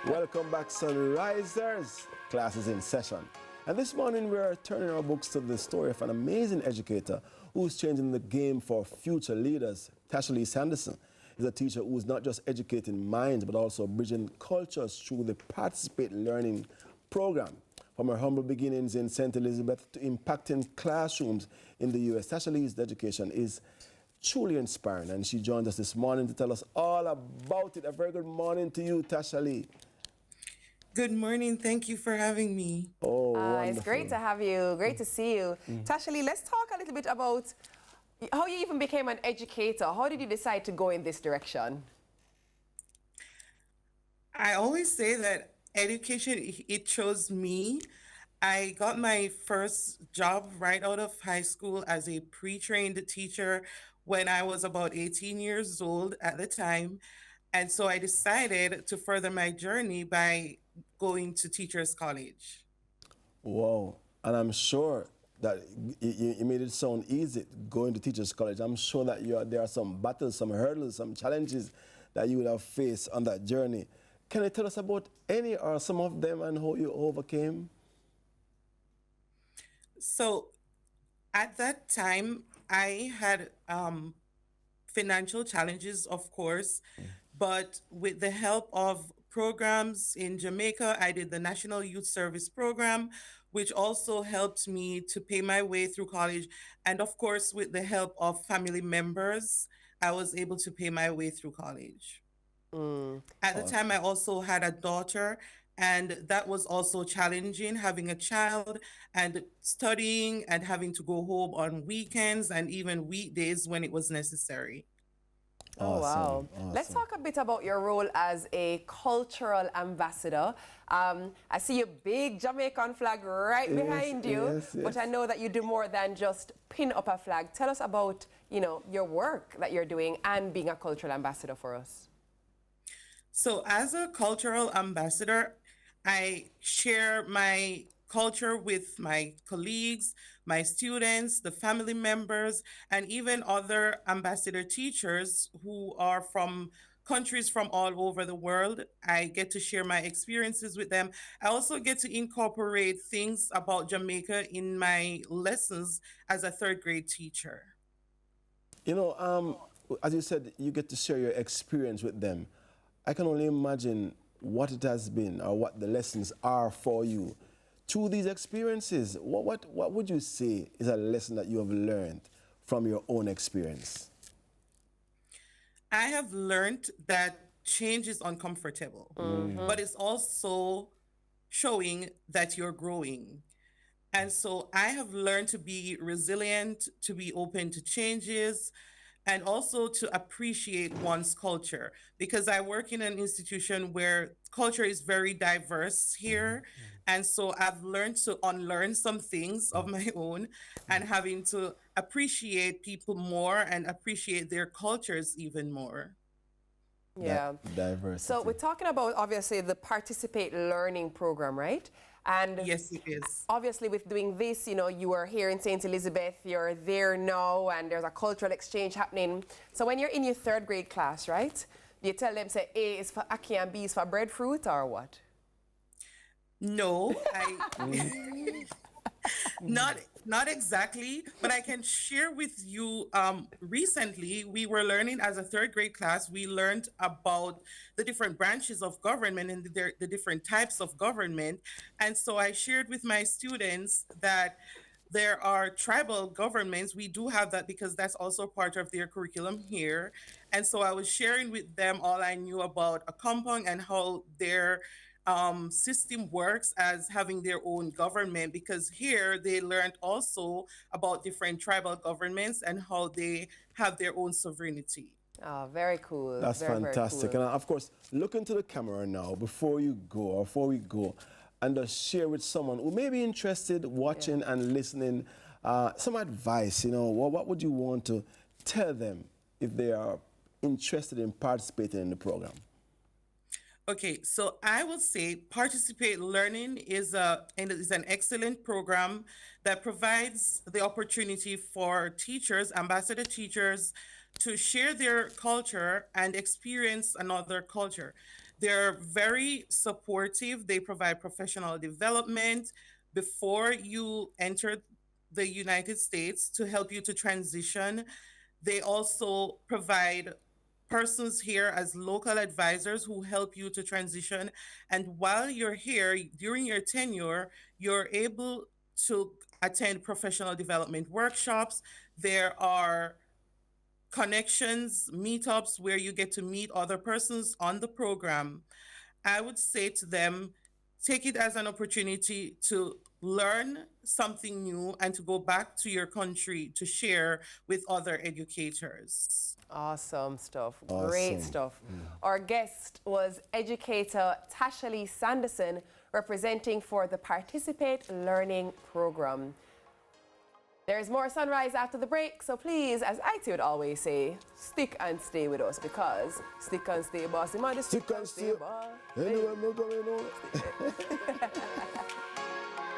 Welcome back, Sunrisers. Class is in session. And this morning we are turning our books to the story of an amazing educator who's changing the game for future leaders. Tashalie Sanderson is a teacher who's not just educating minds, but also bridging cultures through the Participate Learning program. From her humble beginnings in St. Elizabeth to impacting classrooms in the U.S., Tashalie's education is truly inspiring, and she joins us this morning to tell us all about it. A very good morning to you, Tashalie. Good morning. Thank you for having me. Oh, wonderful. It's great to have you. Great to see you. Tashalie, let's talk a little bit about how you even became an educator. How did you decide to go in this direction? I always say that education, it chose me. I got my first job right out of high school as a pre-trained teacher when I was about 18 years old at the time. And so I decided to further my journey by going to Teachers College. Wow. And I'm sure that you made it sound easy going to Teachers College. I'm sure that there are some battles, some hurdles, some challenges that you would have faced on that journey. Can you tell us about any or some of them and how you overcame? So at that time, I had financial challenges, of course, but with the help of programs in Jamaica, I did the National Youth Service Program, which also helped me to pay my way through college. And of course, with the help of family members, I was able to pay my way through college. At the time, I also had a daughter, and that was also challenging, having a child and studying and having to go home on weekends and even weekdays when it was necessary. Oh, wow. Let's talk a bit about your role as a cultural ambassador. I see a big Jamaican flag right behind you, but I know that you do more than just pin up a flag. Tell us about, your work that you're doing and being a cultural ambassador for us. So as a cultural ambassador, I share my culture with my colleagues, my students, the family members, and even other ambassador teachers who are from countries from all over the world. I get to share my experiences with them. I also get to incorporate things about Jamaica in my lessons as a third grade teacher. As you said, you get to share your experience with them. I can only imagine what it has been or what the lessons are for you. Through these experiences, what would you say is a lesson that you have learned from your own experience? I have learned that change is uncomfortable, but it's also showing that you're growing. And so I have learned to be resilient, to be open to changes, and also to appreciate one's culture, because I work in an institution where culture is very diverse here. And so I've learned to unlearn some things of my own and having to appreciate people more and appreciate their cultures even more. Yeah. Diversity. So we're talking about, obviously, the Participate Learning program, right? And yes, it is. Obviously, with doing this, you are here in St. Elizabeth, you're there now, and there's a cultural exchange happening. So when you're in your third grade class, right, do you tell them, say, A is for ackee and B is for breadfruit, or what? No, not exactly, but I can share with you, recently we were learning as a third grade class, we learned about the different branches of government and the different types of government. And so I shared with my students that there are tribal governments. We do have that because that's also part of their curriculum here. And so I was sharing with them all I knew about a compound and how their system works as having their own government, because here they learned also about different tribal governments and how they have their own sovereignty. Oh, very cool. That's fantastic. Very cool. And of course, look into the camera now before we go, and just share with someone who may be interested, watching and listening, some advice. What would you want to tell them if they are interested in participating in the program? Okay, so I will say Participate Learning is an excellent program that provides the opportunity for teachers, ambassador teachers, to share their culture and experience another culture. They're very supportive. They provide professional development before you enter the United States to help you to transition. They also provide persons here as local advisors who help you to transition. And while you're here, during your tenure, you're able to attend professional development workshops. There are connections, meetups where you get to meet other persons on the program. I would say to them, take it as an opportunity to learn something new and to go back to your country to share with other educators. Awesome stuff. Awesome. Great stuff. Our guest was educator Tashalie Sanderson, representing for the Participate Learning Program. There's more Sunrise after the break, so please, as I would always say, stick and stay with us, because stick and stay, boss. You might stick and stay, boss. Anywhere we're going on.